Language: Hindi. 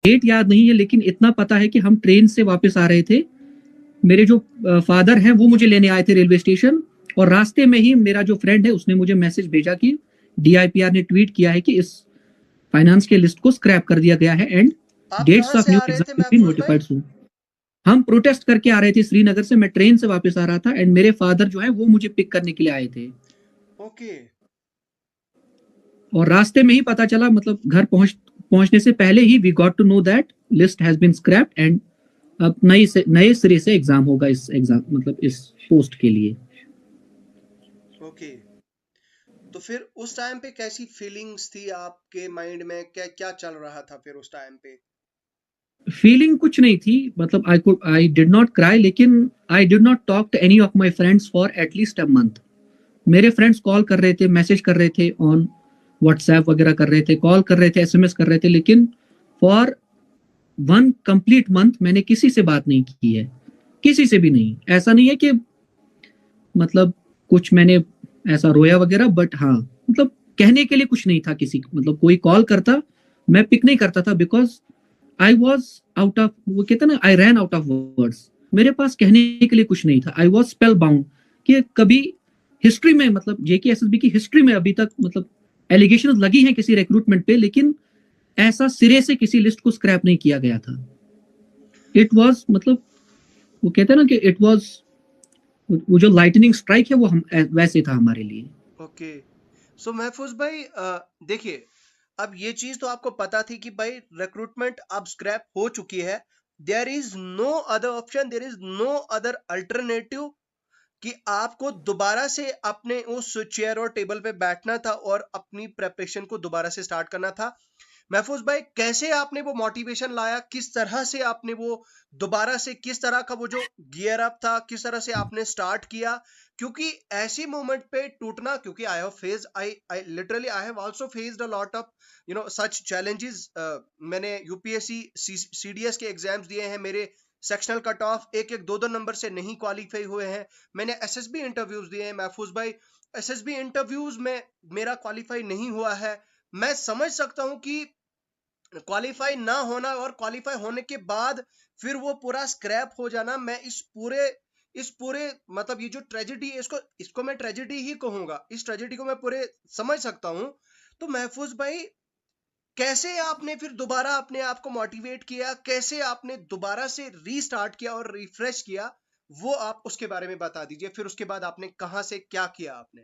डेट याद नहीं है, लेकिन इतना पता है कि हम ट्रेन से वापस आ रहे थे। मेरे जो फादर हैं वो मुझे लेने आए थे रेलवे स्टेशन, और रास्ते में ही मेरा जो फ्रेंड है उसने मुझे मैसेज भेजा कि डीआईपीआर ने ट्वीट किया है कि इस फाइनेंस के लिस्ट को स्क्रैप कर दिया गया है एंड आप डेट्स कहाँ ऑफ से न्यू आ रहे थे एग्जाम विल बी महफूज भाई? नोटिफाइड सून। हम प्रोटेस्ट करके आ रहे थे श्रीनगर से, मैं ट्रेन से वापस आ रहा था एंड मेरे फादर जो है वो मुझे पिक करने के लिए आए थे। ओके। और रास्ते में ही पता चला, मतलब घर पहुंचने से पहले ही we got to know that list has been scrapped and अब नए सिरे से एग्जाम होगा, इस एग्जाम मतलब इस पोस्ट के लिए। ओके, तो फिर उस टाइम पे कैसी फीलिंग्स थी आपके माइंड में, क्या क्या चल रहा था फिर उस टाइम पे? फीलिंग कुछ नहीं थी, मतलब आई डिड नॉट क्राई, लेकिन I did not talk to any of my friends for at least a month. मेरे फ्रेंड्स कॉल कर रहे थे, मैसेज कर रहे थे ऑन व्हाट्सएप वगैरह कर रहे थे, कॉल कर रहे थे, एसएमएस कर रहे थे, लेकिन फॉर वन कंप्लीट मंथ मैंने किसी से बात नहीं की है, किसी से भी नहीं। ऐसा नहीं है कि मतलब कुछ मैंने ऐसा रोया वगैरह, बट हाँ मतलब कहने के लिए कुछ नहीं था किसी, मतलब कोई कॉल करता मैं पिक नहीं करता था, because I was out of, वो कहते ना, आई रैन आउट ऑफ वर्ड्स। मेरे पास कहने के लिए कुछ नहीं था, आई वॉज स्पेल बाउंड कि कभी हिस्ट्री में, मतलब जेकेएसएसबी की हिस्ट्री में अभी तक मतलब एलिगेशन लगी हैं किसी रिक्रूटमेंट पे, लेकिन ऐसा सिरे से किसी लिस्ट को स्क्रैप नहीं किया गया था। इट वॉज मतलब वो कहते हैं ना कि इट वॉज, वो जो लाइटनिंग स्ट्राइक है वो हम वैसे था हमारे लिए। ओके, सो महफूज भाई देखिए, अब ये चीज तो आपको पता थी कि भाई रिक्रूटमेंट अब स्क्रैप हो चुकी है। There is no other option, there is no other alternative कि आपको दोबारा से अपने उस चेयर और टेबल पे बैठना था और अपनी प्रेपरेशन को दोबारा से स्टार्ट करना था। महफूज भाई, कैसे आपने वो मोटिवेशन लाया, किस तरह से आपने वो दोबारा से, किस तरह का वो जो गियर अप था, किस तरह से आपने स्टार्ट किया? क्योंकि ऐसी मोमेंट पे टूटना, क्योंकि I have face, I literally I have also faced a lot of such challenges. मैंने यूपीएससी सीडीएस के एग्जाम्स दिए हैं, मेरे सेक्शनल कट ऑफ एक एक दो दो नंबर से नहीं क्वालिफाई हुए हैं। मैंने एसएसबी इंटरव्यूज दिए हैं महफूज भाई, एसएसबी इंटरव्यूज में मेरा क्वालिफाई नहीं हुआ है। मैं समझ सकता हूं कि क्वालिफाई ना होना और क्वालिफाई होने के बाद फिर वो पूरा स्क्रैप हो जाना, मैं इस पूरे मतलब ये जो ट्रेजेडी है, इसको इसको मैं ट्रेजेडी ही कहूंगा, इस ट्रेजेडी को मैं पूरे समझ सकता हूं। तो महफूज भाई, कैसे आपने फिर दोबारा अपने आप को मोटिवेट किया, कैसे आपने दोबारा से रीस्टार्ट किया और रिफ्रेश किया, वो आप उसके बारे में बता दीजिए। फिर उसके बाद आपने कहां से क्या किया आपने?